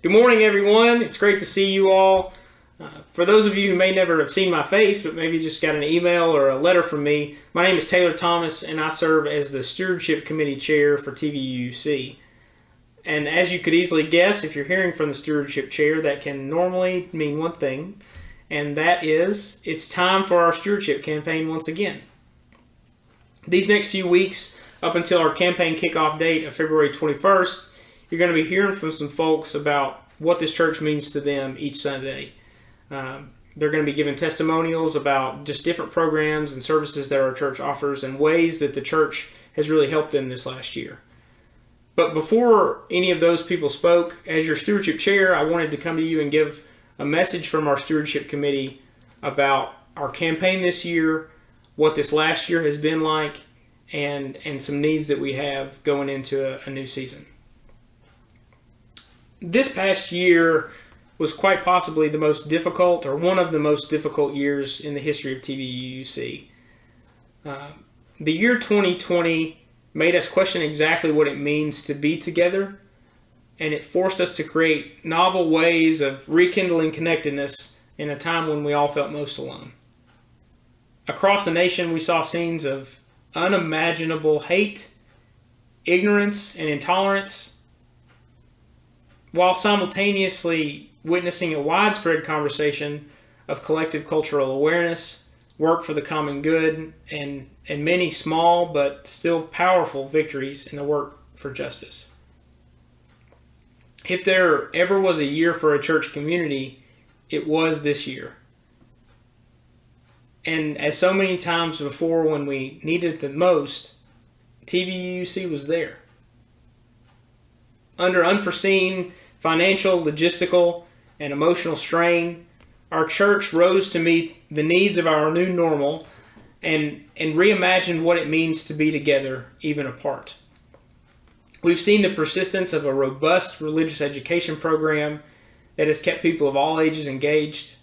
Good morning, everyone. It's great to see you all. For those of you who may never have seen my face, but maybe just got an email or a letter from me, my name is Taylor Thomas, and I serve as the Stewardship Committee Chair for TVUC. And as you could easily guess, if you're hearing from the Stewardship Chair, that can normally mean one thing, and that is it's time for our stewardship campaign once again. These next few weeks, up until our campaign kickoff date of February 21st, you're going to be hearing from some folks about what this church means to them each Sunday. They're going to be giving testimonials about just different programs and services that our church offers and ways that the church has really helped them this last year. But before any of those people spoke, as your stewardship chair, I wanted to come to you and give a message from our stewardship committee about our campaign this year, what this last year has been like, and some needs that we have going into a new season. This past year was quite possibly the most difficult, or one of the most difficult years in the history of TVUC. The year 2020 made us question exactly what it means to be together, and it forced us to create novel ways of rekindling connectedness in a time when we all felt most alone. Across the nation, we saw scenes of unimaginable hate, ignorance, and intolerance, while simultaneously witnessing a widespread conversation of collective cultural awareness, work for the common good, and many small but still powerful victories in the work for justice. If there ever was a year for a church community, it was this year. And as so many times before when we needed it the most, TVUC was there. Under unforeseen financial, logistical, and emotional strain, our church rose to meet the needs of our new normal and reimagined what it means to be together, even apart. We've seen the persistence of a robust religious education program that has kept people of all ages engaged.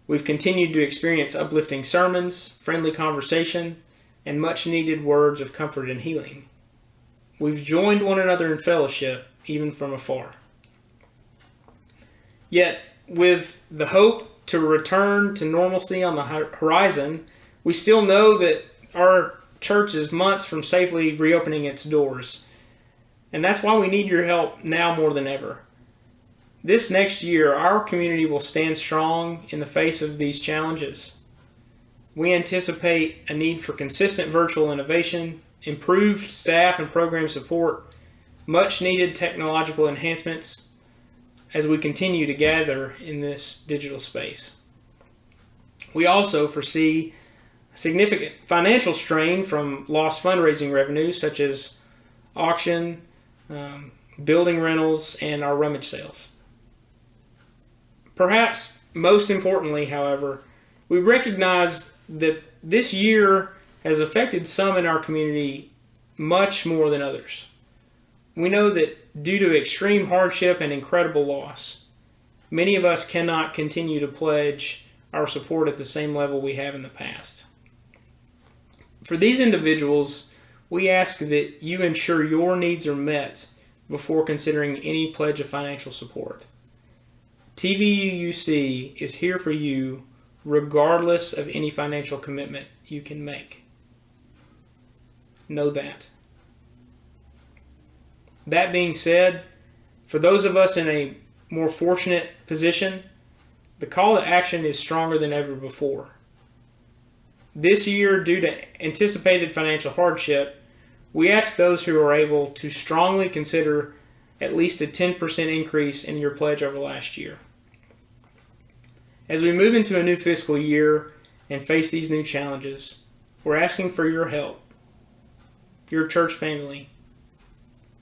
We've continued to experience uplifting sermons, friendly conversation, and much-needed words of comfort and healing. We've joined one another in fellowship, even from afar. Yet, with the hope to return to normalcy on the horizon, we still know that our church is months from safely reopening its doors. And that's why we need your help now more than ever. This next year, our community will stand strong in the face of these challenges. We anticipate a need for consistent virtual innovation, improved staff and program support, much needed technological enhancements as we continue to gather in this digital space. We also foresee significant financial strain from lost fundraising revenues such as auction, building rentals, and our rummage sales. Perhaps most importantly, however, we recognize that this year has affected some in our community much more than others. We know that due to extreme hardship and incredible loss, many of us cannot continue to pledge our support at the same level we have in the past. For these individuals, we ask that you ensure your needs are met before considering any pledge of financial support. TVUC is here for you regardless of any financial commitment you can make. Know that. That being said, for those of us in a more fortunate position, the call to action is stronger than ever before. This year, due to anticipated financial hardship, we ask those who are able to strongly consider at least a 10% increase in your pledge over last year. As we move into a new fiscal year and face these new challenges, we're asking for your help, your church family,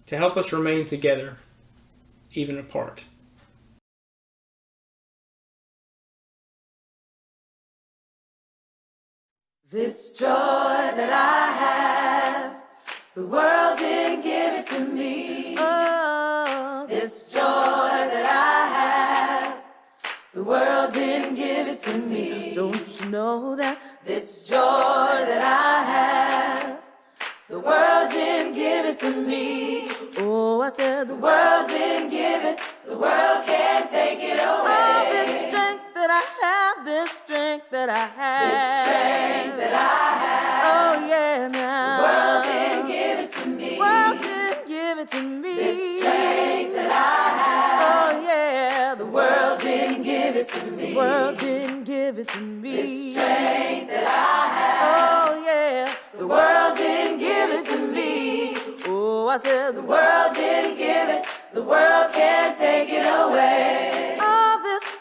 to help us remain together, even apart. This joy that I have, the world didn't give it to me. Oh, this joy that I have, the world didn't give it to me. Don't you know that? This joy that I have, the world didn't give it to me. Oh, I said the world didn't give it, the the world can't take it away. All this strength that I have, this strength that I have. This strength that I have. Oh yeah, now. The world didn't give it to me. World didn't give it to me. This strength that I have. Oh yeah, the world didn't give it to me. world didn't give it to me. This strength that I have. Oh yeah, The world didn't give it to me. oh I said The world didn't give it. The world can't take it away. all this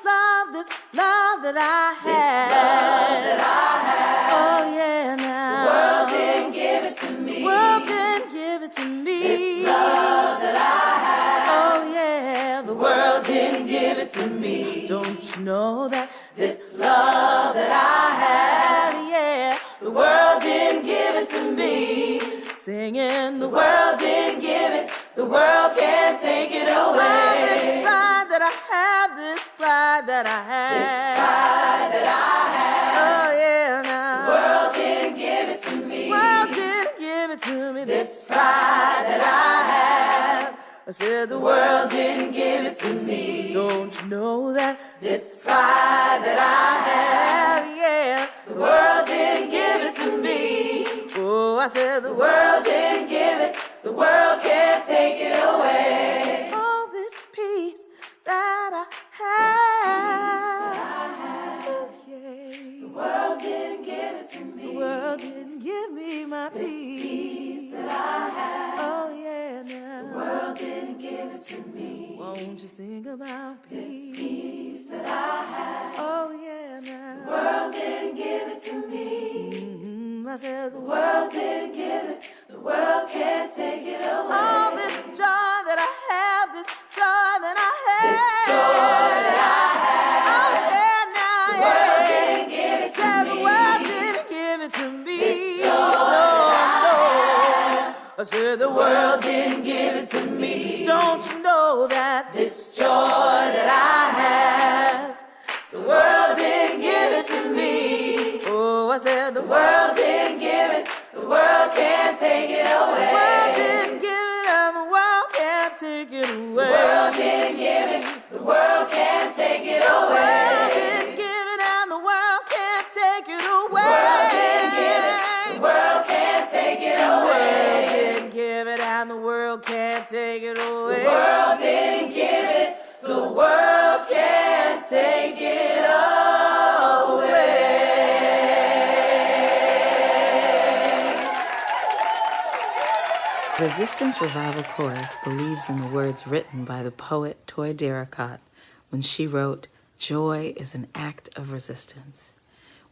love that I have. Love that I have. Oh yeah, now. The world didn't give it to me. World didn't give it to me. This love that I have. Oh yeah, The world didn't give it to me. don't you know that This love that I have. yeah, The world didn't give it to me. singing The world didn't give it. The world can't take it all this away. pride that I have, this pride that I have. This pride that I have. Oh yeah, The now. world didn't give it to me. World didn't give it to me. This pride that I have. I said The world didn't give it to me. don't you know that This pride that I have. yeah. The world didn't give it to me. Oh, I said The world didn't give it. The world can't take it away. all this peace that I have. Oh, yeah. The world didn't give it to me. The world didn't give me my Peace peace. that I have. Oh yeah, now. The world didn't give it to me. Won't you sing about This peace? peace that I have. Oh yeah, now. The world didn't give it to me. I said the The world didn't give it. The world can't take it away. all this joy that I have, this joy that I have. This joy that I have. Oh yeah, now. The world didn't give it to Said me. the world didn't give it to me. This joy No. I said the The world. world didn't give it to me. Don't you know that This joy that I have. The world didn't give it to me. oh I said the The world didn't give it. The world can't take it away. world didn't give it and the world can't take it away. The world didn't give it. The world can't take it The world away. didn't give it and the world can't take it The away. world didn't give it. The world can't take it The world away. didn't give it and the world can't take it away. The world didn't give it. The world can't take it away. Resistance Revival Chorus believes in the words written by the poet Toy Derricott when she wrote, "Joy is an act of resistance."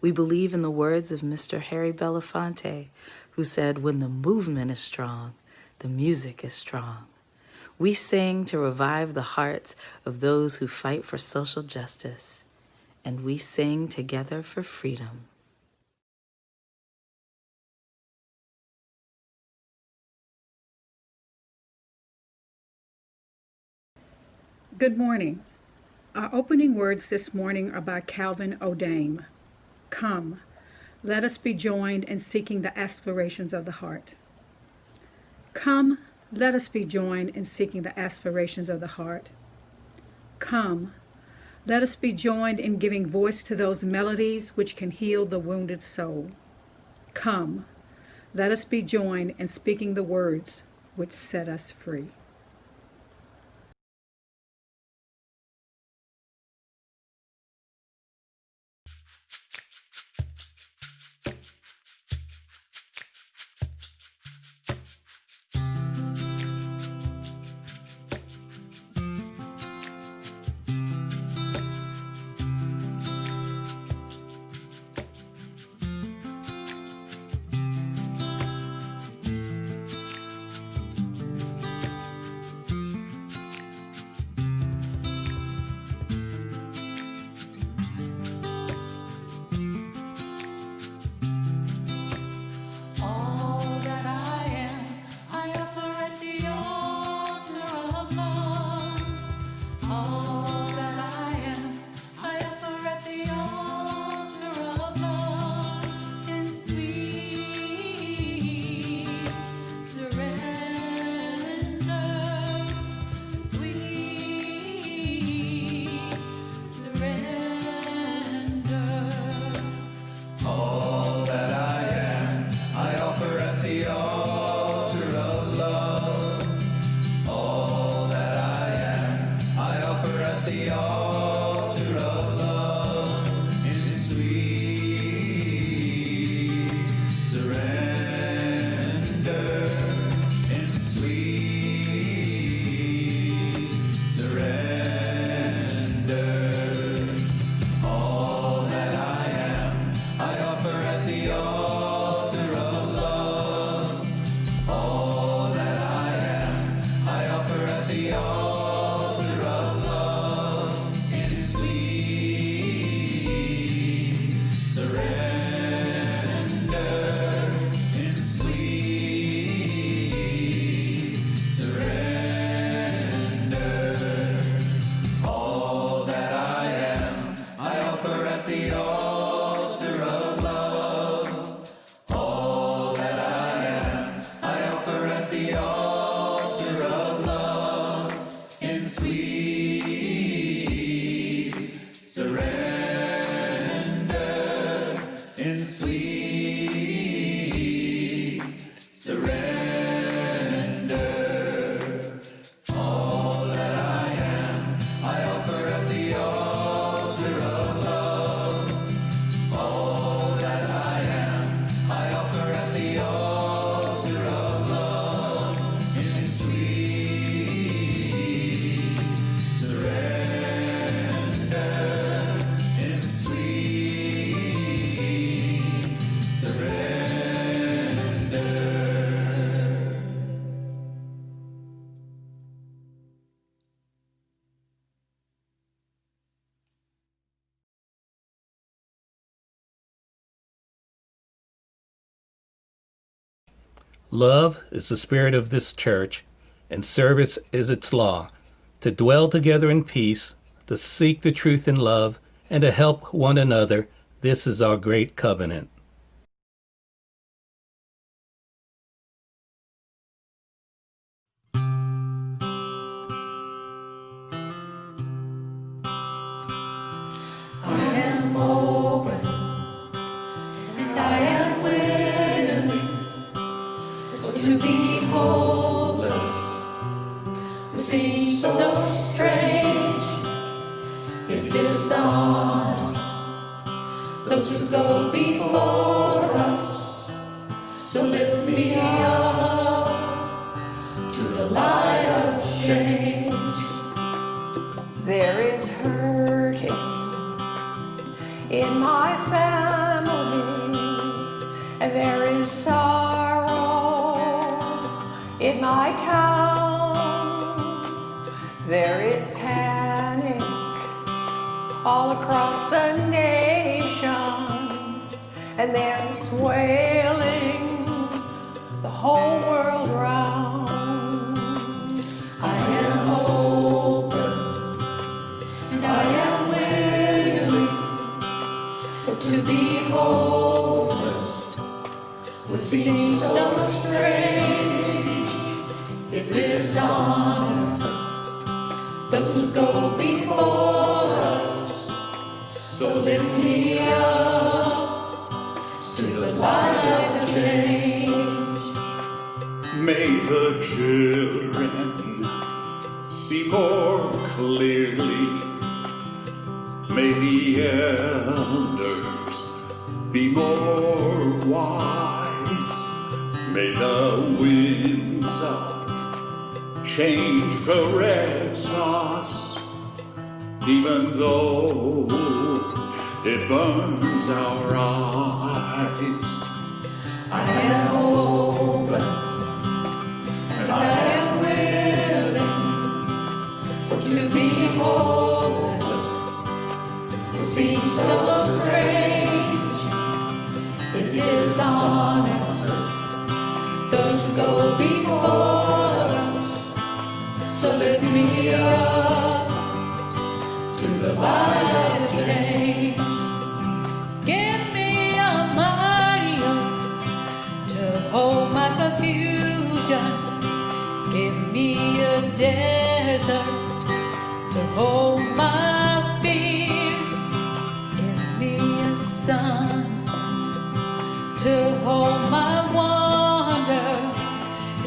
We believe in the words of Mr. Harry Belafonte, who said, "When the movement is strong, the music is strong." We sing to revive the hearts of those who fight for social justice, and we sing together for freedom. Good morning. Our opening words this morning are by Calvin O'Dame. Come, let us be joined in seeking the aspirations of the heart. Come, let us be joined in seeking the aspirations of the heart. Come, let us be joined in giving voice to those melodies which can heal the wounded soul. Come, let us be joined in speaking the words which set us free. Love is the spirit of this church, and service is its law, to dwell together in peace, to seek the truth in love, and to help one another. This is our great covenant. To be hopeless seems so strange. It dishonors those who go before us. So lift me up to the light of change. There is hurting in my family, and there is sorrow in my town. There is panic all across the nation, and there's wailing the whole world round. I am open and I am willing to be hopeless. Would seem so strange. It dishonors those who go before us. So lift me up to the light of change. May the children see more clearly. May the elders be more wise. May the winds of change caress us, even though it burns our eyes. I am open and I am willing to be hopeless. It seems so strange. It dishonors those who go before us. So lift me up to the light of change. Give me a mighty oak to hold my confusion. Give me a desert to hold my fears. Give me a sunset to hold my wonder.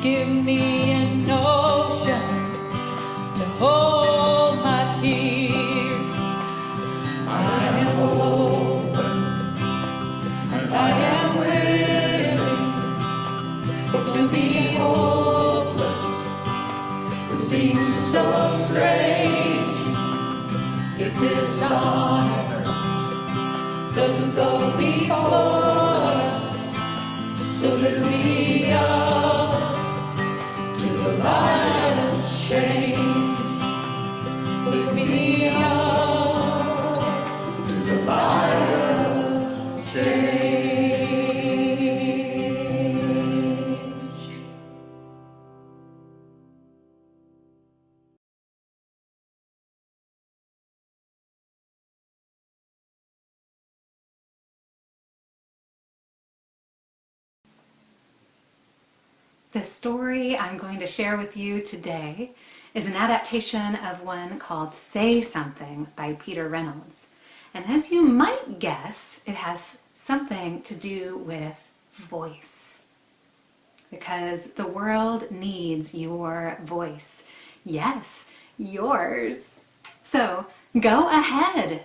Give me an ocean to hold my tears. I am open and I am willing to be hopeless. It seems so strange. It dishonors those who go before us. So lift me up to the light of change. Lift me up to the light of change. The story I'm going to share with you today is an adaptation of one called Say Something by Peter Reynolds. And as you might guess, it has something to do with voice. Because the world needs your voice. Yes, yours. So go ahead.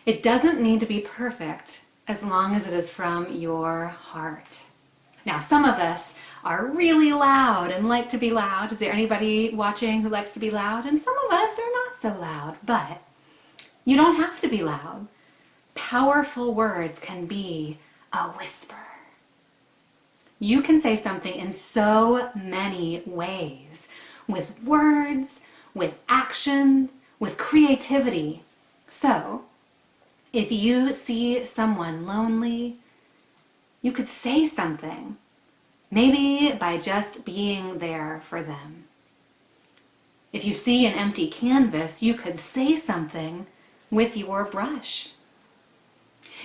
It doesn't need to be perfect as long as it is from your heart. Now, some of us are really loud and like to be loud. Is there anybody watching who likes to be loud? And some of us are not so loud, but you don't have to be loud. Powerful words can be a whisper. You can say something in so many ways, with words, with action, with creativity. So, if you see someone lonely, you could say something. Maybe by just being there for them. If you see an empty canvas, you could say something with your brush.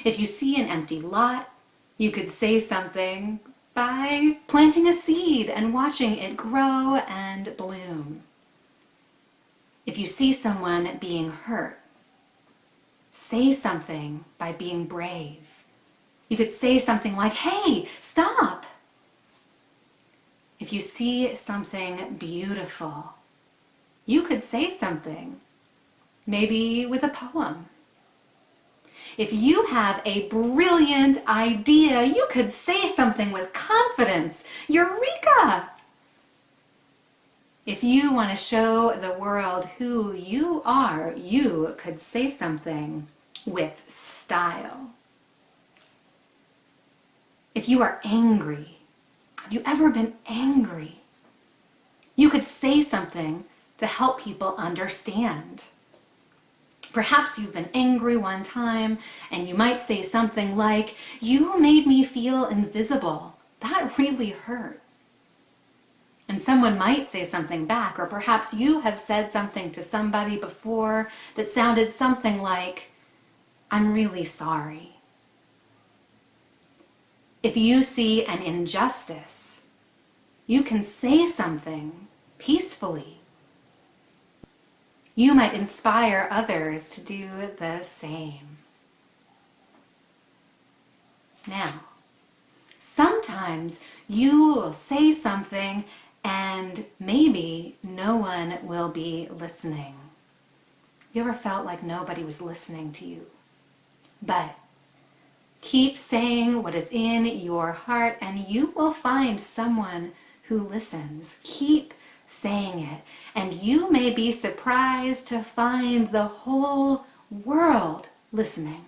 If you see an empty lot, you could say something by planting a seed and watching it grow and bloom. If you see someone being hurt, say something by being brave. You could say something like, "Hey, stop!" If you see something beautiful, you could say something, maybe with a poem. If you have a brilliant idea, you could say something with confidence. Eureka! If you want to show the world who you are, you could say something with style. If you are angry, have you ever been angry? You could say something to help people understand. Perhaps you've been angry one time and you might say something like, "You made me feel invisible. That really hurt." And someone might say something back, or perhaps you have said something to somebody before that sounded something like, "I'm really sorry." If you see an injustice, you can say something peacefully. You might inspire others to do the same. Now, sometimes you will say something and maybe no one will be listening. You ever felt like nobody was listening to you? But keep saying what is in your heart and you will find someone who listens. Keep saying it, and you may be surprised to find the whole world listening.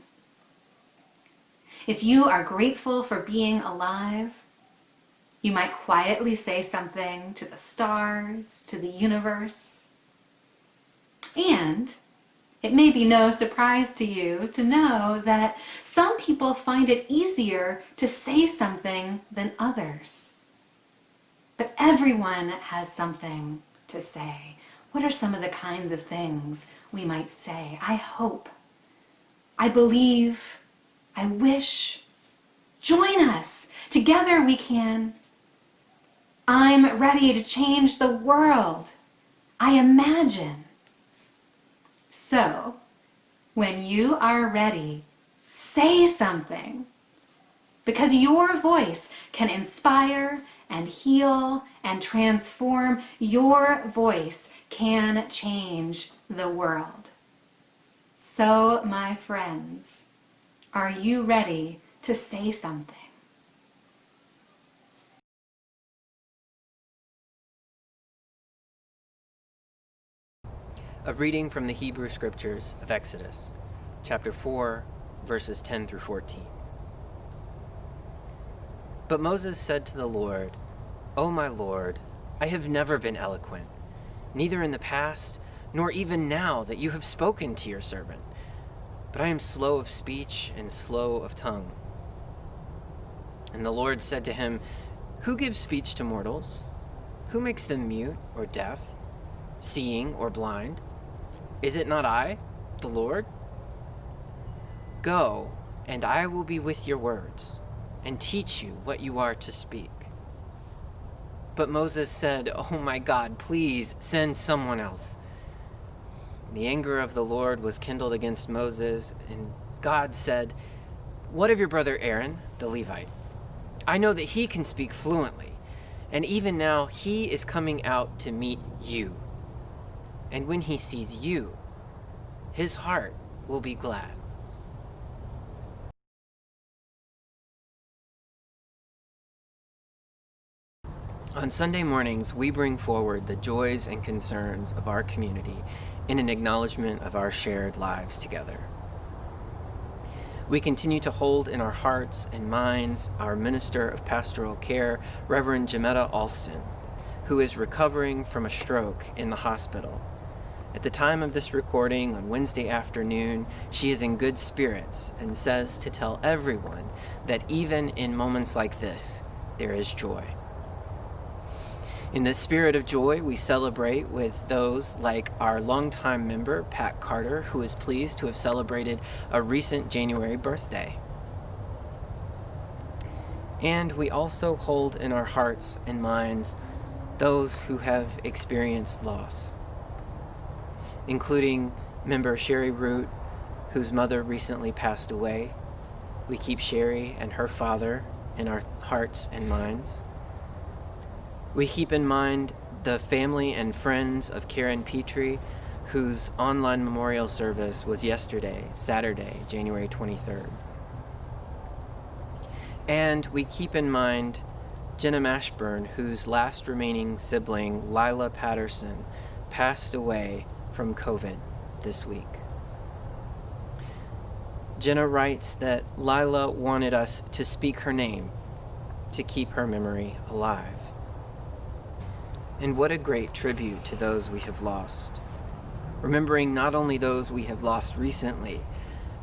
If you are grateful for being alive, you might quietly say something to the stars, to the universe. And it may be no surprise to you to know that some people find it easier to say something than others. But everyone has something to say. What are some of the kinds of things we might say? I hope, I believe, I wish. Join us. Together we can. I'm ready to change the world. I imagine. So, when you are ready, say something. Because your voice can inspire and heal and transform. Your voice can change the world. So, my friends, are you ready to say something? A reading from the Hebrew Scriptures of Exodus, chapter 4, verses 10 through 14. But Moses said to the Lord, "O my Lord, I have never been eloquent, neither in the past, nor even now that you have spoken to your servant. But I am slow of speech and slow of tongue." And the Lord said to him, "Who gives speech to mortals? Who makes them mute or deaf, seeing or blind? Is it not I, the Lord? Go, and I will be with your words, and teach you what you are to speak." But Moses said, "Oh my God, please send someone else." The anger of the Lord was kindled against Moses, and God said, "What of your brother Aaron, the Levite? I know that he can speak fluently, and even now he is coming out to meet you. And when he sees you, his heart will be glad." On Sunday mornings, we bring forward the joys and concerns of our community in an acknowledgement of our shared lives together. We continue to hold in our hearts and minds our Minister of Pastoral Care, Reverend Jametta Alston, who is recovering from a stroke in the hospital. At the time of this recording on Wednesday afternoon, she is in good spirits and says to tell everyone that even in moments like this, there is joy. In the spirit of joy, we celebrate with those like our longtime member, Pat Carter, who is pleased to have celebrated a recent January birthday. And we also hold in our hearts and minds those who have experienced loss, including member Sherry Root, whose mother recently passed away. We keep Sherry and her father in our hearts and minds. We keep in mind the family and friends of Karen Petrie, whose online memorial service was yesterday, Saturday, January 23rd. And we keep in mind Jenna Mashburn, whose last remaining sibling, Lila Patterson, passed away from COVID this week. Jenna writes that Lila wanted us to speak her name to keep her memory alive. And what a great tribute to those we have lost, remembering not only those we have lost recently,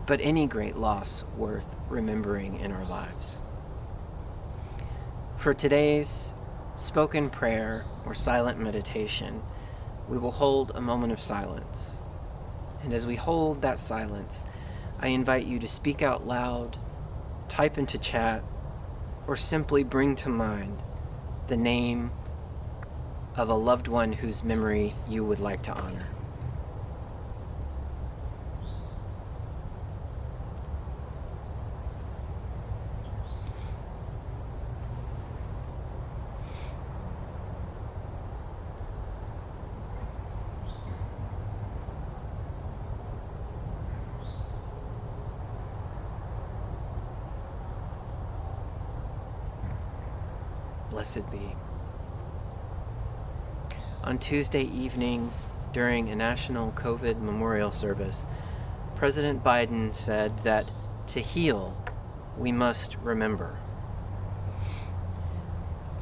but any great loss worth remembering in our lives. For today's spoken prayer or silent meditation, we will hold a moment of silence. And as we hold that silence, I invite you to speak out loud, type into chat, or simply bring to mind the name of a loved one whose memory you would like to honor. Blessed be. On Tuesday evening, during a national COVID memorial service, President Biden said that to heal, we must remember.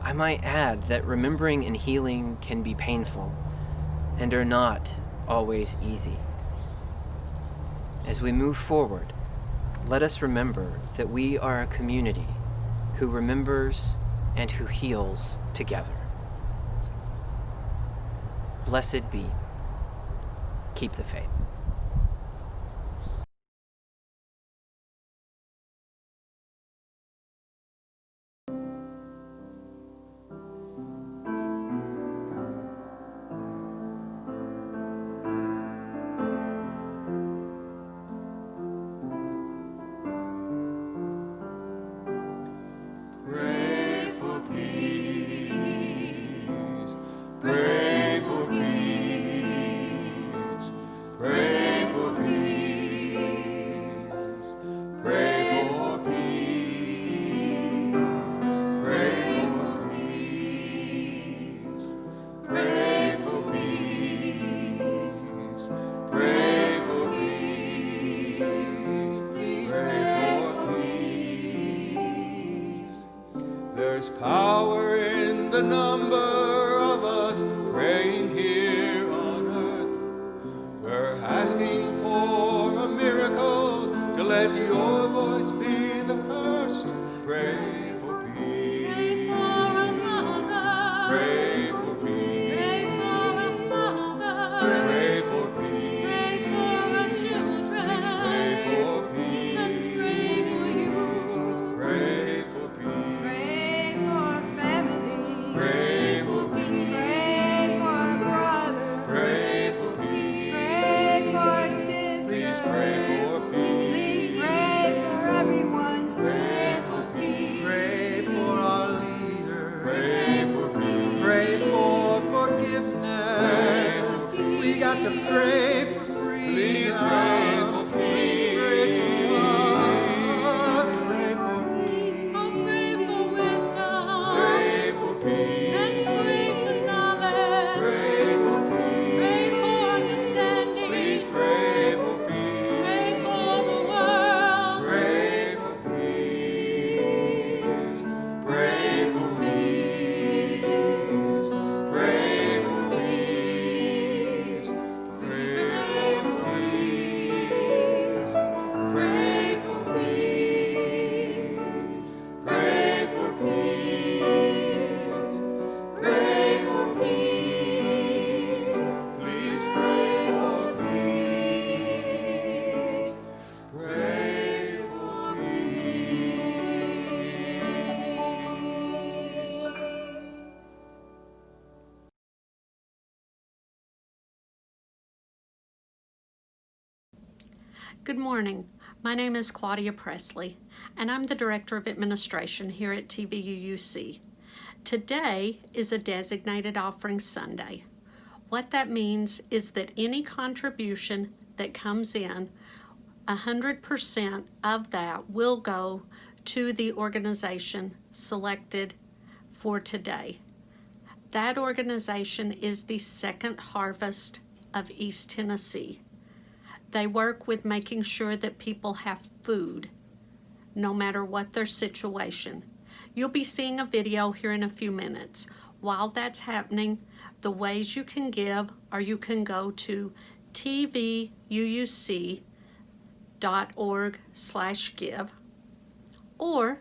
I might add that remembering and healing can be painful and are not always easy. As we move forward, let us remember that we are a community who remembers and who heals together. Blessed be. Keep the faith. There's power in the number of us praying here on earth. We're asking for a miracle to let your voice be the first. Pray for peace. Pray for a mother. Pray for peace. Pray for a father. Pray for peace. Pray for our children. Pray for peace. And pray for you. Pray for peace. Pray for family. Pray for peace. Pray for brother. Pray for peace. Pray for sister. Please pray for peace. Please pray for everyone. Pray for peace. Good morning. My name is Claudia Presley, and I'm the Director of Administration here at TVUUC. Today is a designated offering Sunday. What that means is that any contribution that comes in, 100% of that will go to the organization selected for today. That organization is the Second Harvest of East Tennessee. They work with making sure that people have food, no matter what their situation. You'll be seeing a video here in a few minutes. While that's happening, the ways you can give are you can go to tvuuc.org/give, or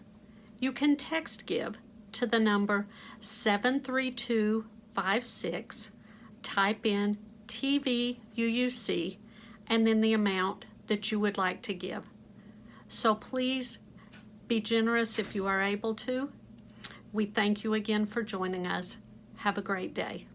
you can text give to the number 73256, type in TVUUC, and then the amount that you would like to give. So please be generous if you are able to. We thank you again for joining us. Have a great day.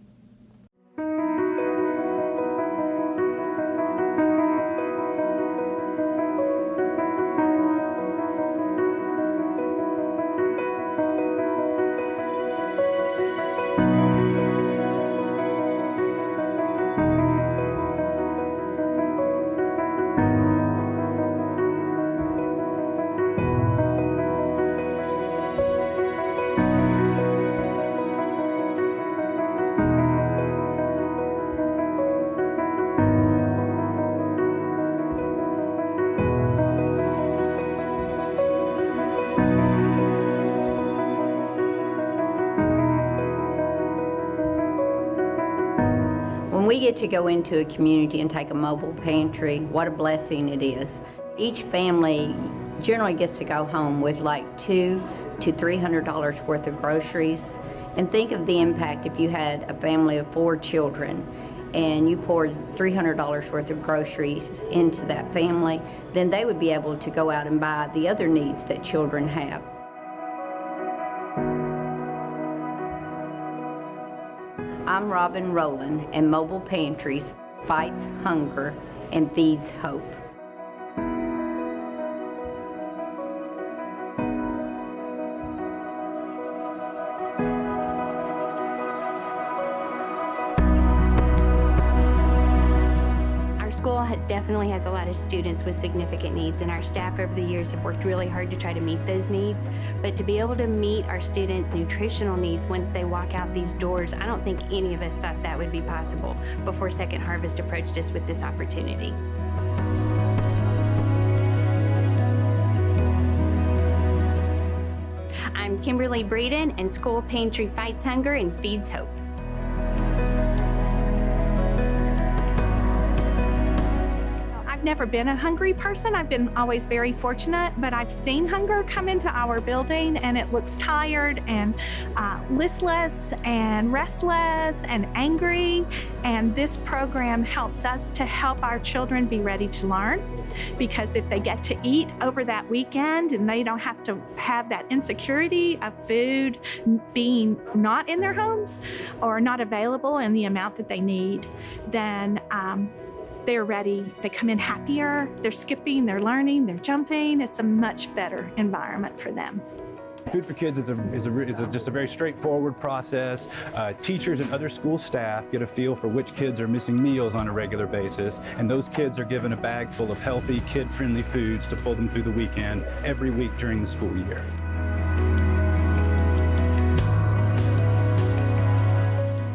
When we get to go into a community and take a mobile pantry, what a blessing it is. Each family generally gets to go home with like $200 to $300 worth of groceries. And think of the impact if you had a family of 4 children and you poured $300 worth of groceries into that family, then they would be able to go out and buy the other needs that children have. I'm Robin Rowland, and Mobile Pantries fights hunger and feeds hope. Our school definitely has a lot of students with significant needs, and our staff over the years have worked really hard to try to meet those needs. But to be able to meet our students' nutritional needs once they walk out these doors, I don't think any of us thought that would be possible before Second Harvest approached us with this opportunity. I'm Kimberly Breeden, and School Pantry fights hunger and feeds hope. I've never been a hungry person. I've been always very fortunate, but I've seen hunger come into our building, and it looks tired and listless and restless and angry. And this program helps us to help our children be ready to learn, because if they get to eat over that weekend and they don't have to have that insecurity of food being not in their homes or not available in the amount that they need, then they're ready. They come in happier, they're skipping, they're learning, they're jumping. It's a much better environment for them. Food for Kids is just a very straightforward process. Teachers and other school staff get a feel for which kids are missing meals on a regular basis, and those kids are given a bag full of healthy, kid-friendly foods to pull them through the weekend every week during the school year.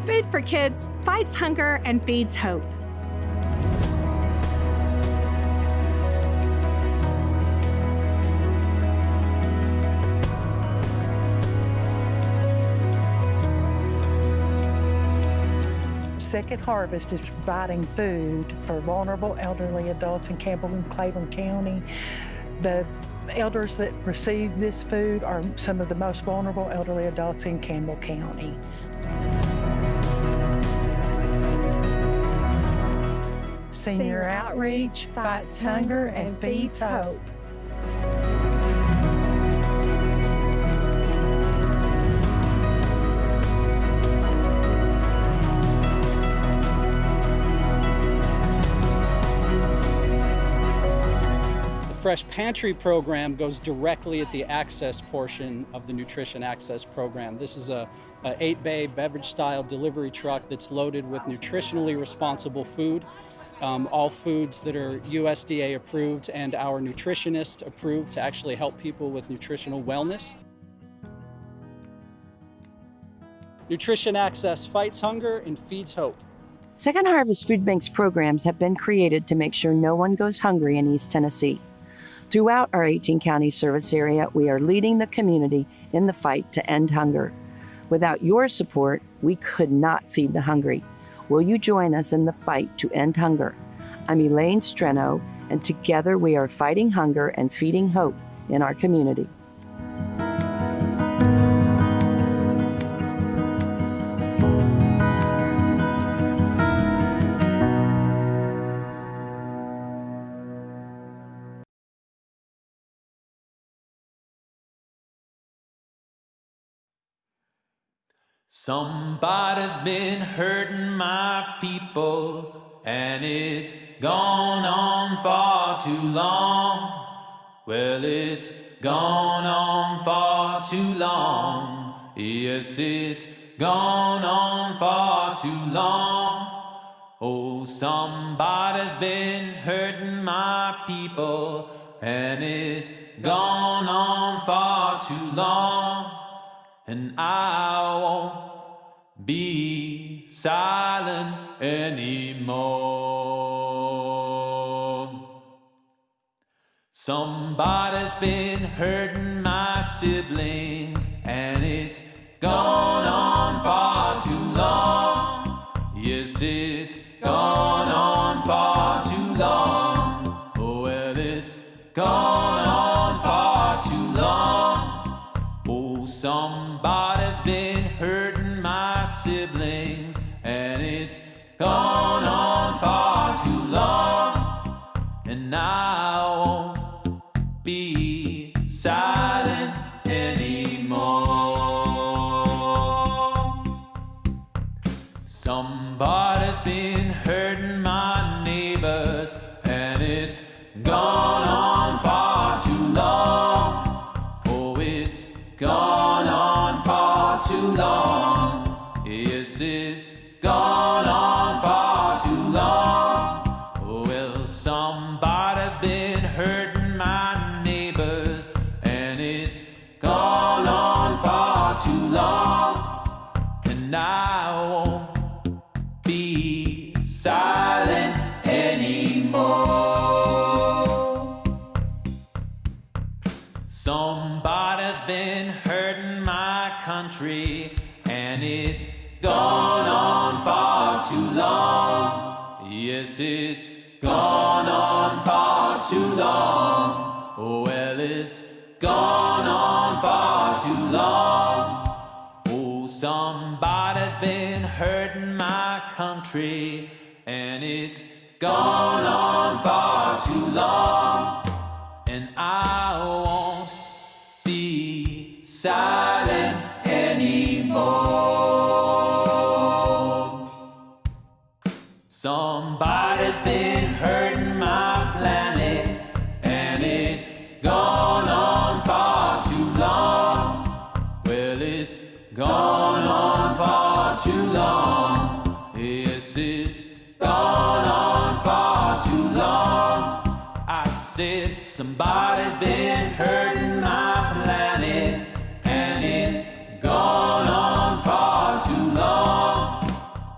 Food for Kids fights hunger and feeds hope. Second Harvest is providing food for vulnerable elderly adults in Campbell and Cleveland County. The elders that receive this food are some of the most vulnerable elderly adults in Campbell County. Senior Outreach fights hunger and feeds hope. Fresh Pantry program goes directly at the access portion of the Nutrition Access program. This is a 8-bay beverage-style delivery truck that's loaded with nutritionally responsible food, all foods that are USDA approved and our nutritionist approved to actually help people with nutritional wellness. Nutrition Access fights hunger and feeds hope. Second Harvest Food Bank's programs have been created to make sure no one goes hungry in East Tennessee. Throughout our 18-county service area, we are leading the community in the fight to end hunger. Without your support, we could not feed the hungry. Will you join us in the fight to end hunger? I'm Elaine Streno, and together we are fighting hunger and feeding hope in our community. Somebody's been hurting my people, and it's gone on far too long. Well, it's gone on far too long. Yes, it's gone on far too long. Oh, somebody's been hurting my people, and it's gone on far too long. And I won't be silent anymore. Somebody's been hurting my siblings, and it's gone on far too long. Yes, it's gone on far too long. Oh, well, it's gone on far too long. Oh, somebody's been hurting my siblings, and it's gone on far too long. And I won't be silent anymore. Somebody's been hurting my neighbors, and it's gone on far too long. Oh, it's gone on far too long. Yes, it's gone on far too long. Oh, well, somebody's been hurting my neighbors, and it's gone on far too long. And I won't be silent anymore. Somebody's been hurting my country, and it's gone on far too long. Yes, it's gone on far too long. Oh, well, it's gone on far too long. Oh, somebody's been hurting my country, and it's gone on far too long. And I won't be silent anymore. Somebody's been hurting my planet, and it's gone on far too long. Well, it's gone on far too long. Yes, it's gone on far too long. I said somebody's been hurting my planet, and it's gone on far too long.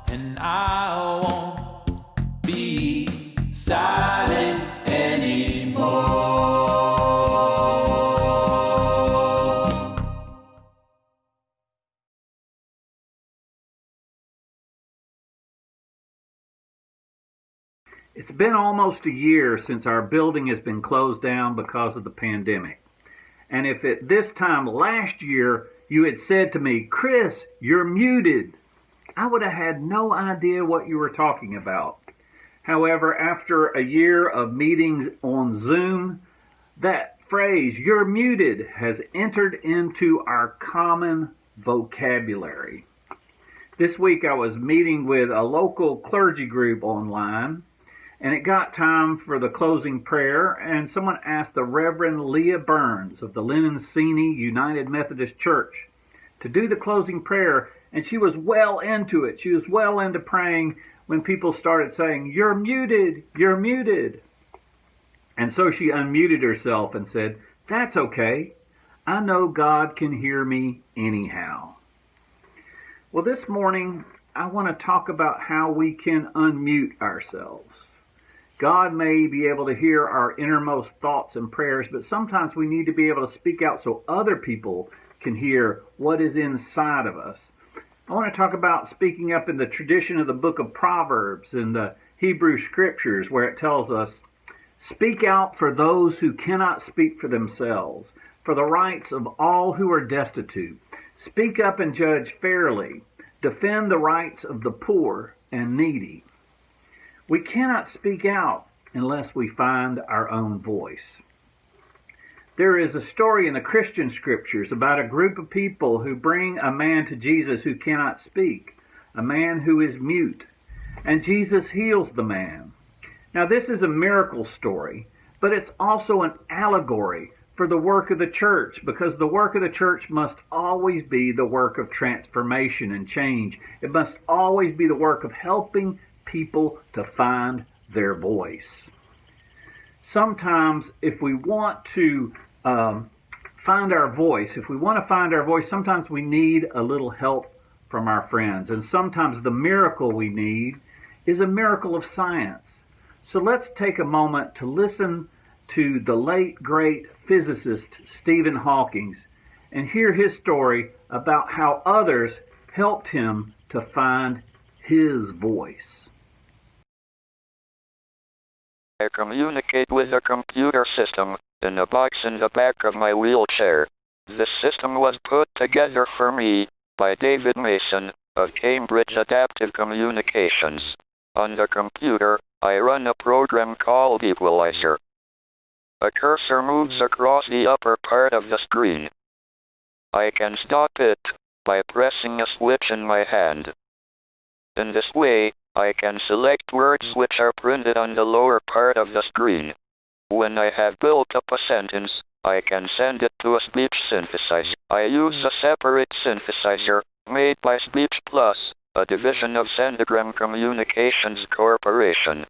And I won't be silent anymore. It's been almost a year since our building has been closed down because of the pandemic. And if at this time last year you had said to me, "Chris, you're muted," I would have had no idea what you were talking about. However, after a year of meetings on Zoom, that phrase, "you're muted," has entered into our common vocabulary. This week I was meeting with a local clergy group online, and it got time for the closing prayer, and someone asked the Reverend Leah Burns of the Lenancini United Methodist Church to do the closing prayer, and she was well into it. She was well into praying when people started saying, "You're muted, you're muted." And so she unmuted herself and said, "That's okay. I know God can hear me anyhow." Well, this morning, I want to talk about how we can unmute ourselves. God may be able to hear our innermost thoughts and prayers, but sometimes we need to be able to speak out so other people can hear what is inside of us. I want to talk about speaking up in the tradition of the book of Proverbs and the Hebrew scriptures, where it tells us, "Speak out for those who cannot speak for themselves, for the rights of all who are destitute. Speak up and judge fairly. Defend the rights of the poor and needy." We cannot speak out unless we find our own voice. There is a story in the Christian scriptures about a group of people who bring a man to Jesus who cannot speak, a man who is mute, and Jesus heals the man. Now, this is a miracle story, but it's also an allegory for the work of the church, because the work of the church must always be the work of transformation and change. It must always be the work of helping people to find their voice. Sometimes if we want to find our voice, sometimes we need a little help from our friends. And sometimes the miracle we need is a miracle of science. So let's take a moment to listen to the late great physicist Stephen Hawking and hear his story about how others helped him to find his voice. I communicate with a computer system in a box in the back of my wheelchair. This system was put together for me by David Mason of Cambridge Adaptive Communications. On the computer, I run a program called Equalizer. A cursor moves across the upper part of the screen. I can stop it by pressing a switch in my hand. In this way, I can select words which are printed on the lower part of the screen. When I have built up a sentence, I can send it to a speech synthesizer. I use a separate synthesizer made by Speech Plus, a division of Centigram Communications Corporation.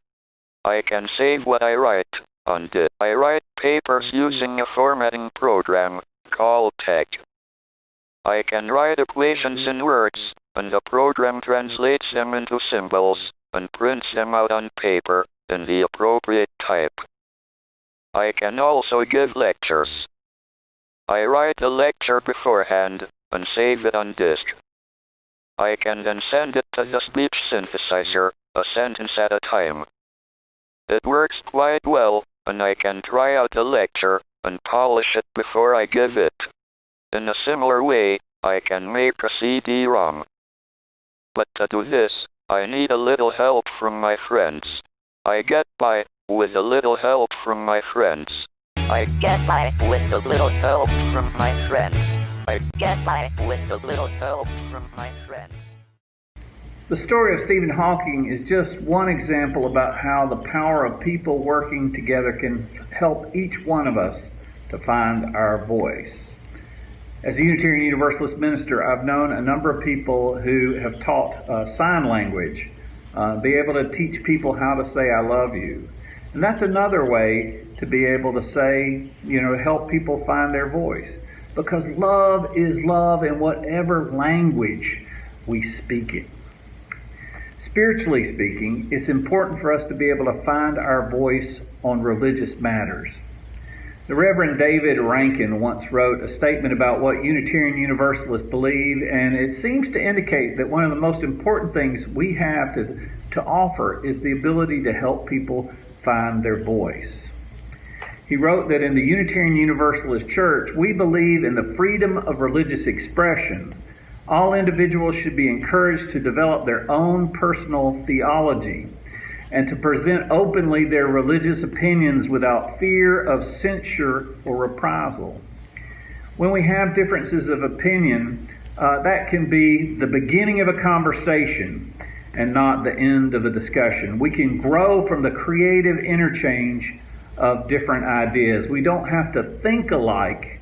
I can save what I write on disk. I write papers using a formatting program called TeX. I can write equations in words, and the program translates them into symbols and prints them out on paper in the appropriate type. I can also give lectures. I write the lecture beforehand and save it on disk. I can then send it to the speech synthesizer, a sentence at a time. It works quite well, and I can try out the lecture and polish it before I give it. In a similar way, I can make a CD-ROM. But to do this, I need a little help from my friends. I get by with a little help from my friends. I get by with a little help from my friends. I get by with a little help from my friends. The story of Stephen Hawking is just one example about how the power of people working together can help each one of us to find our voice. As a Unitarian Universalist minister, I've known a number of people who have taught sign language, be able to teach people how to say "I love you." And that's another way to be able to say, help people find their voice. Because love is love in whatever language we speak it. Spiritually speaking, it's important for us to be able to find our voice on religious matters. The Reverend David Rankin once wrote a statement about what Unitarian Universalists believe, and it seems to indicate that one of the most important things we have to offer is the ability to help people find their voice. He wrote that in the Unitarian Universalist Church, we believe in the freedom of religious expression. All individuals should be encouraged to develop their own personal theology and to present openly their religious opinions without fear of censure or reprisal. When we have differences of opinion, that can be the beginning of a conversation, and not the end of a discussion. We can grow from the creative interchange of different ideas. We don't have to think alike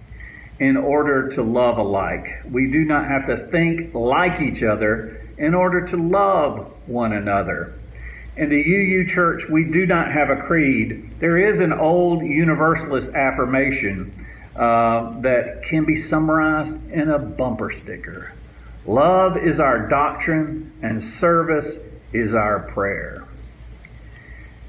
in order to love alike. We do not have to think like each other in order to love one another. In the UU Church, we do not have a creed. There is an old Universalist affirmation that can be summarized in a bumper sticker. Love is our doctrine and service is our prayer.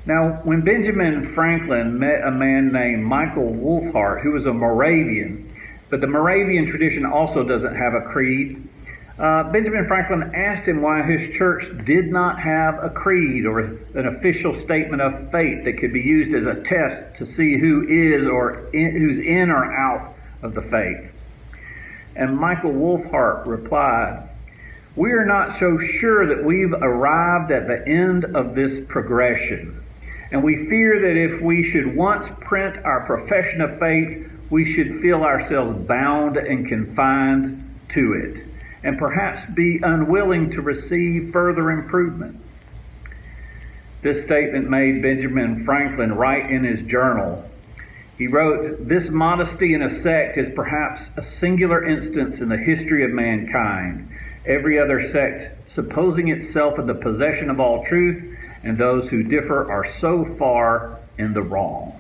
Now, when Benjamin Franklin met a man named Michael Wolfhart, who was a Moravian, but the Moravian tradition also doesn't have a creed, Benjamin Franklin asked him why his church did not have a creed or an official statement of faith that could be used as a test to see who is or who's in or out of the faith. And Michael Wolfhart replied, "We are not so sure that we've arrived at the end of this progression, and we fear that if we should once print our profession of faith, we should feel ourselves bound and confined to it, and perhaps be unwilling to receive further improvement." This statement made Benjamin Franklin write in his journal. He wrote, "This modesty in a sect is perhaps a singular instance in the history of mankind, every other sect supposing itself in the possession of all truth, and those who differ are so far in the wrong."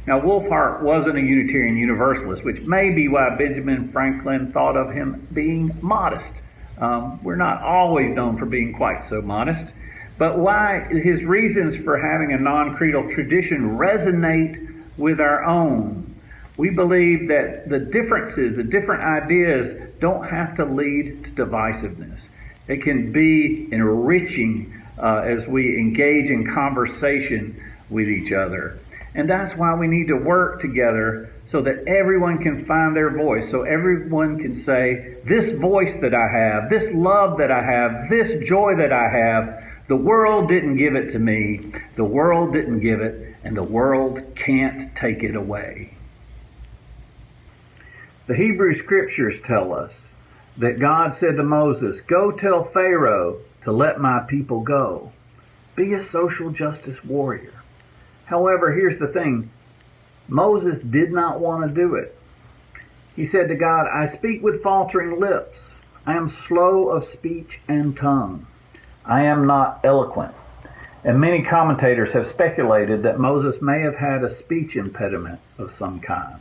Now, Wolfhart wasn't a Unitarian Universalist, which may be why Benjamin Franklin thought of him being modest. We're not always known for being quite so modest, but why his reasons for having a non-creedal tradition resonate with our own. We believe that the differences, the different ideas, don't have to lead to divisiveness. It can be enriching as we engage in conversation with each other. And that's why we need to work together so that everyone can find their voice, so everyone can say, this voice that I have, this love that I have, this joy that I have, the world didn't give it to me, the world didn't give it, and the world can't take it away. The Hebrew Scriptures tell us that God said to Moses, "Go tell Pharaoh to let my people go." Be a social justice warrior. However, here's the thing. Moses did not want to do it. He said to God, "I speak with faltering lips. I am slow of speech and tongue. I am not eloquent." And many commentators have speculated that Moses may have had a speech impediment of some kind.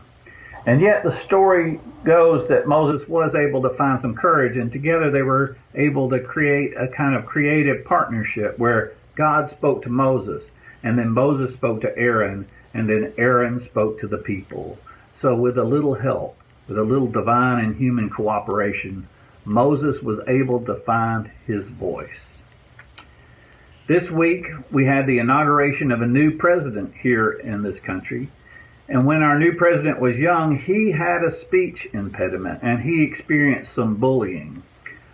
And yet the story goes that Moses was able to find some courage, and together they were able to create a kind of creative partnership where God spoke to Moses, and then Moses spoke to Aaron, and then Aaron spoke to the people. So with a little help, with a little divine and human cooperation, Moses was able to find his voice. This week, we had the inauguration of a new president here in this country. And when our new president was young, he had a speech impediment, and he experienced some bullying.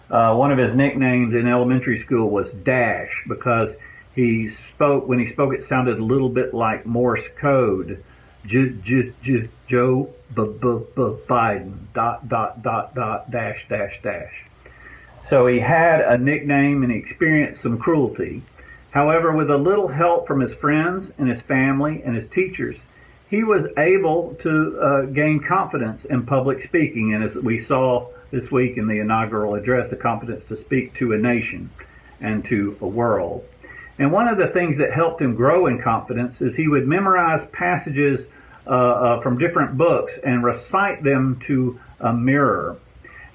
One of his nicknames in elementary school was Dash, because when he spoke, it sounded a little bit like Morse code. Joe Biden, ... dash. So he had a nickname and he experienced some cruelty. However, with a little help from his friends and his family and his teachers, he was able to gain confidence in public speaking. And as we saw this week in the inaugural address, the confidence to speak to a nation and to a world. And one of the things that helped him grow in confidence is he would memorize passages from different books and recite them to a mirror.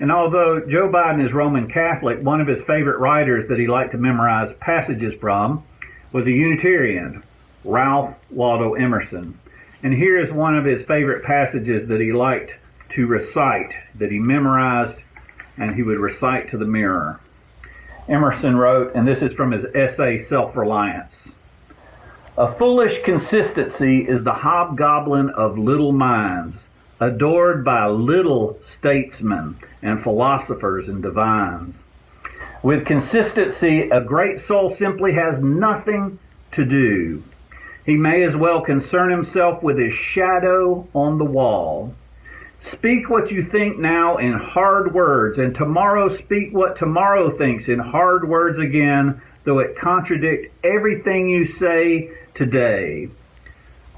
And although Joe Biden is Roman Catholic, one of his favorite writers that he liked to memorize passages from was a Unitarian, Ralph Waldo Emerson. And here is one of his favorite passages that he liked to recite, that he memorized and he would recite to the mirror. Emerson wrote, and this is from his essay, Self-Reliance, "A foolish consistency is the hobgoblin of little minds, adored by little statesmen and philosophers and divines. With consistency, a great soul simply has nothing to do. He may as well concern himself with his shadow on the wall. Speak what you think now in hard words, and tomorrow speak what tomorrow thinks in hard words again, though it contradict everything you say today.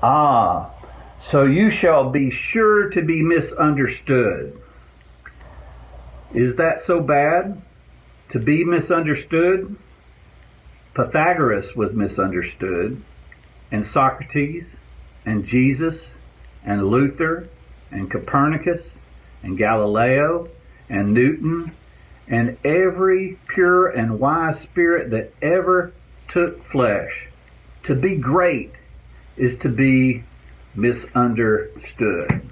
Ah, so you shall be sure to be misunderstood. Is that so bad, to be misunderstood? Pythagoras was misunderstood, and Socrates, and Jesus, and Luther, and Copernicus, and Galileo, and Newton, and every pure and wise spirit that ever took flesh. To be great is to be misunderstood.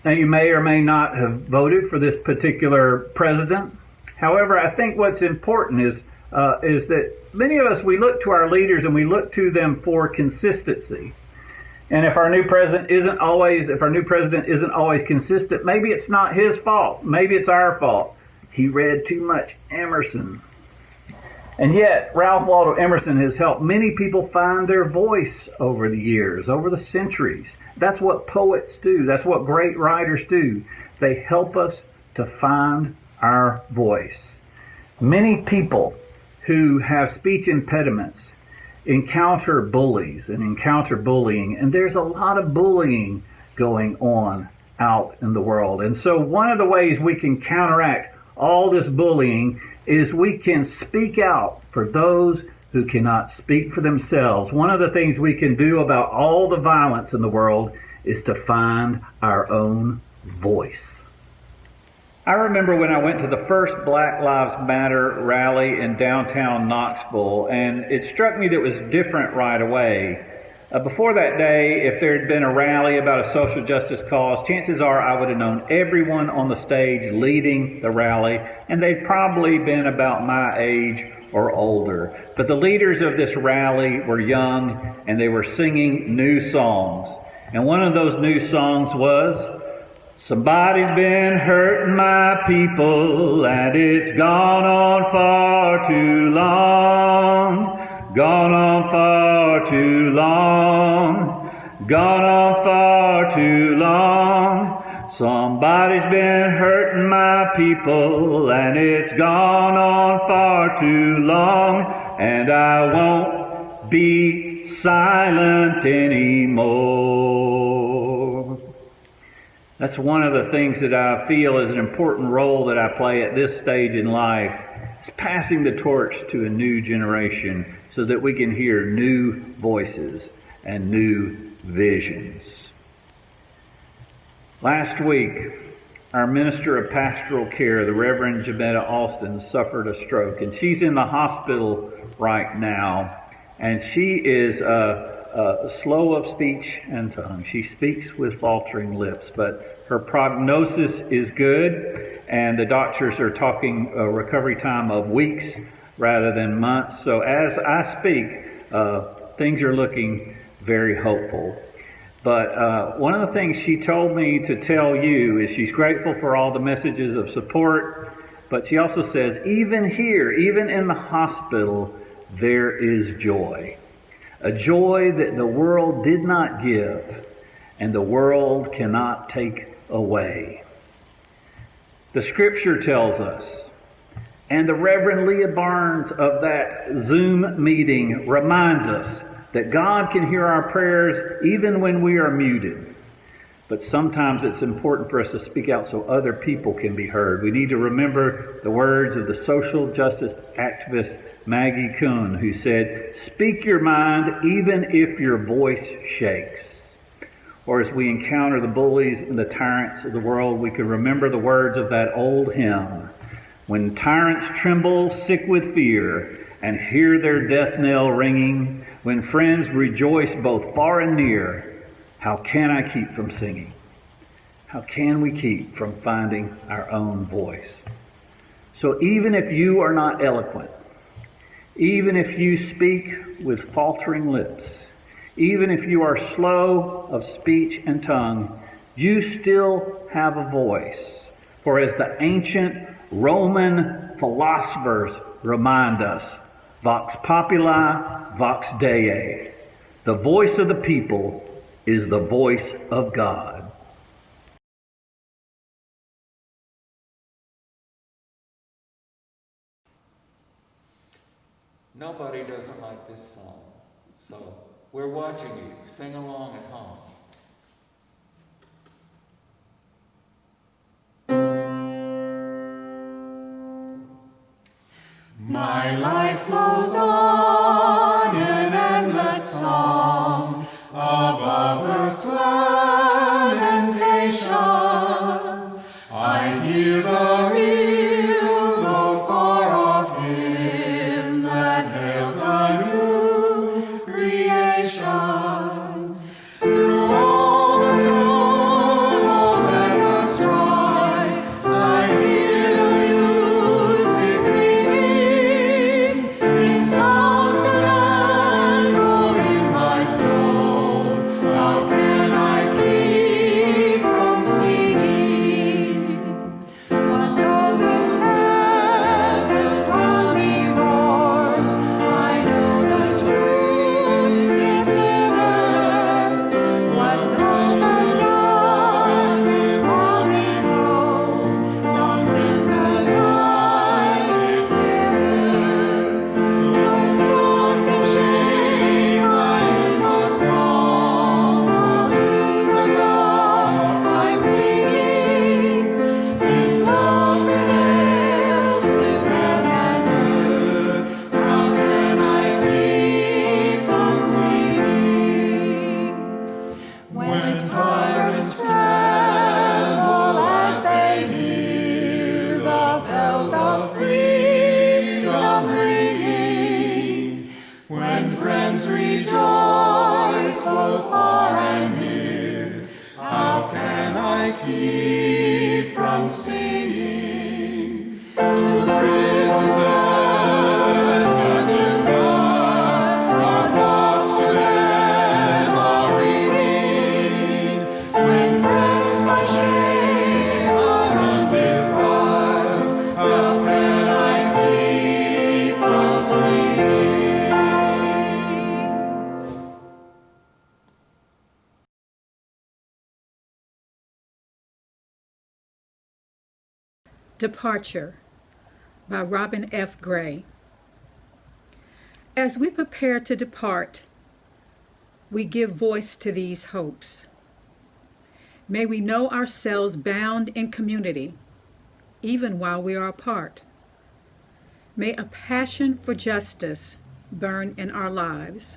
Now, you may or may not have voted for this particular president. However, I think what's important is that many of us, we look to our leaders and we look to them for consistency. And if our new president isn't always consistent, maybe it's not his fault. Maybe it's our fault. He read too much Emerson. And yet, Ralph Waldo Emerson has helped many people find their voice over the years, over the centuries. That's what poets do. That's what great writers do. They help us to find our voice. Many people who have speech impediments encounter bullies and encounter bullying, and there's a lot of bullying going on out in the world. And so one of the ways we can counteract all this bullying is we can speak out for those who cannot speak for themselves. One of the things we can do about all the violence in the world is to find our own voice. I remember when I went to the first Black Lives Matter rally in downtown Knoxville, and it struck me that it was different right away. Before that day, if there had been a rally about a social justice cause, chances are I would have known everyone on the stage leading the rally, and they'd probably been about my age or older. But the leaders of this rally were young, and they were singing new songs. And one of those new songs was, "Somebody's been hurting my people, and it's gone on far too long. Gone on far too long. Gone on far too long. Somebody's been hurting my people, and it's gone on far too long. And I won't be silent anymore." That's one of the things that I feel is an important role that I play at this stage in life. It's passing the torch to a new generation so that we can hear new voices and new visions. Last week, our minister of pastoral care, the Reverend Jametta Alston, suffered a stroke, and she's in the hospital right now, and she is slow of speech and tongue. She speaks with faltering lips, but her prognosis is good, and the doctors are talking a recovery time of weeks rather than months. So as I speak, things are looking very hopeful. But one of the things she told me to tell you is she's grateful for all the messages of support, but she also says, even here, even in the hospital, there is joy. A joy that the world did not give and the world cannot take away. The scripture tells us, and the Reverend Leah Barnes of that Zoom meeting reminds us that God can hear our prayers even when we are muted. But sometimes it's important for us to speak out so other people can be heard. We need to remember the words of the social justice activist Maggie Kuhn, who said, "Speak your mind even if your voice shakes." Or as we encounter the bullies and the tyrants of the world, we can remember the words of that old hymn, "When tyrants tremble, sick with fear, and hear their death knell ringing, when friends rejoice both far and near, how can I keep from singing?" How can we keep from finding our own voice? So even if you are not eloquent, even if you speak with faltering lips, even if you are slow of speech and tongue, you still have a voice. For as the ancient Roman philosophers remind us, vox populi, vox Dei. The voice of the people is the voice of God. Nobody doesn't like this song. So we're watching you. Sing along at home. My life flows on in endless song above earth's lamentation. I hear the real, though far off hymn that hails a new creation. Through all the tumult and the strife, I hear the music ringing in sounds and echo in my soul. How can I keep from singing? When though the tempest round me roars, I know the truth it liveth. When though the darkness on me grows, songs in the night it giveth. No storm can shake my inmost wrong. To the God I'm clinging, since love prevails in heaven and earth. How can I keep from singing? When tyrants tremble as they hear the bells of freedom ringing, when friends rejoice both far and near, how can I keep from singing? To prison cell and dungeon bar, our thoughts to them are ringing. When friends by shame are undefiled, how can I keep from singing? Departure by Robin F. Gray. As we prepare to depart, we give voice to these hopes. May we know ourselves bound in community, even while we are apart. May a passion for justice burn in our lives.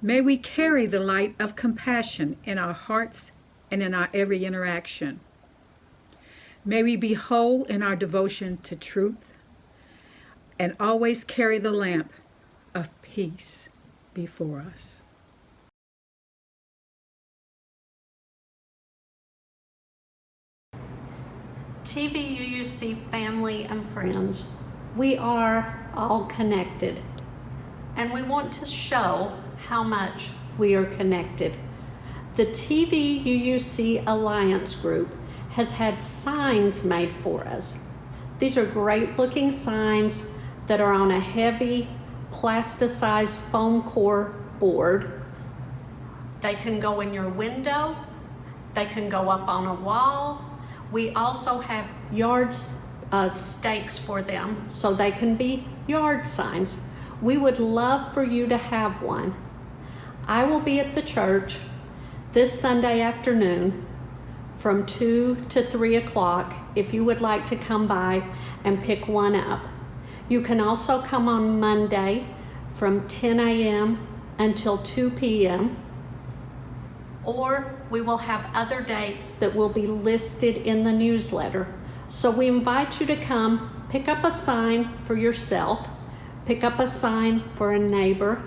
May we carry the light of compassion in our hearts and in our every interaction. May we be whole in our devotion to truth and always carry the lamp of peace before us. TVUUC family and friends, we are all connected, and we want to show how much we are connected. The TVUUC Alliance Group has had signs made for us. These are great looking signs that are on a heavy plasticized foam core board. They can go in your window, they can go up on a wall. We also have yard stakes for them, so they can be yard signs. We would love for you to have one. I will be at the church this Sunday afternoon from 2 to 3 o'clock if you would like to come by and pick one up. You can also come on Monday from 10 a.m. until 2 p.m. Or we will have other dates that will be listed in the newsletter. So we invite you to come pick up a sign for yourself, pick up a sign for a neighbor,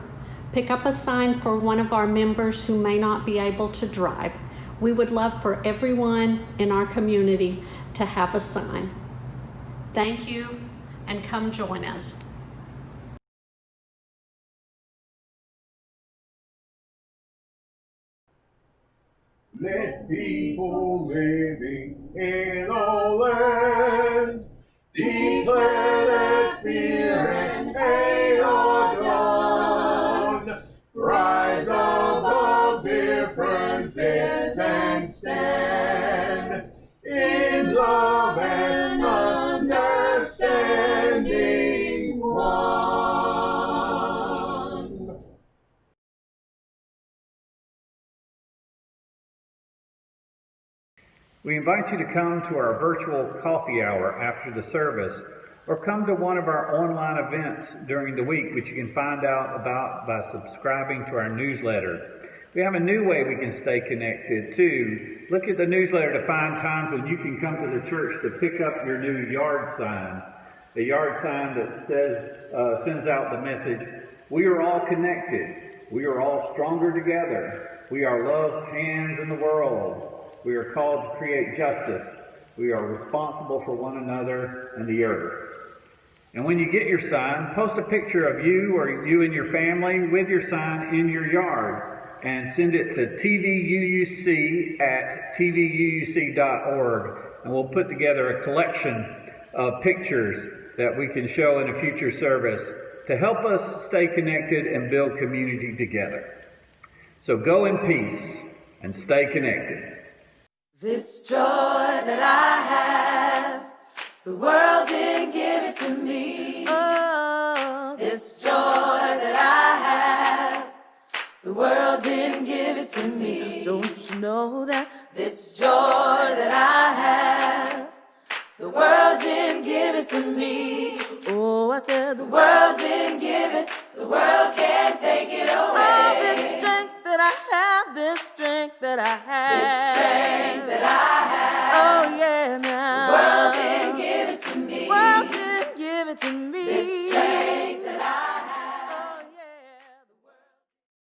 pick up a sign for one of our members who may not be able to drive. We would love for everyone in our community to have a sign. Thank you, and come join us. Let people living in all lands declare that fear and hate are gone. Rise above differences and stand in love and understanding one. We invite you to come to our virtual coffee hour after the service, or come to one of our online events during the week, which you can find out about by subscribing to our newsletter. We have a new way we can stay connected too. Look at the newsletter to find times when you can come to the church to pick up your new yard sign. The yard sign that says, sends out the message, we are all connected. We are all stronger together. We are love's hands in the world. We are called to create justice. We are responsible for one another and the earth. And when you get your sign, post a picture of you or you and your family with your sign in your yard and send it to tvuuc@tvuuc.org. And we'll put together a collection of pictures that we can show in a future service to help us stay connected and build community together. So go in peace and stay connected. This joy that I have, the world didn't give it to me. Oh, this joy that I have, the world didn't give it to me. Don't you know that? This joy that I have, the world didn't give it to me. Oh, I said the world didn't give it, the world can't take it away. Oh, this strength that I have, this strength that I have.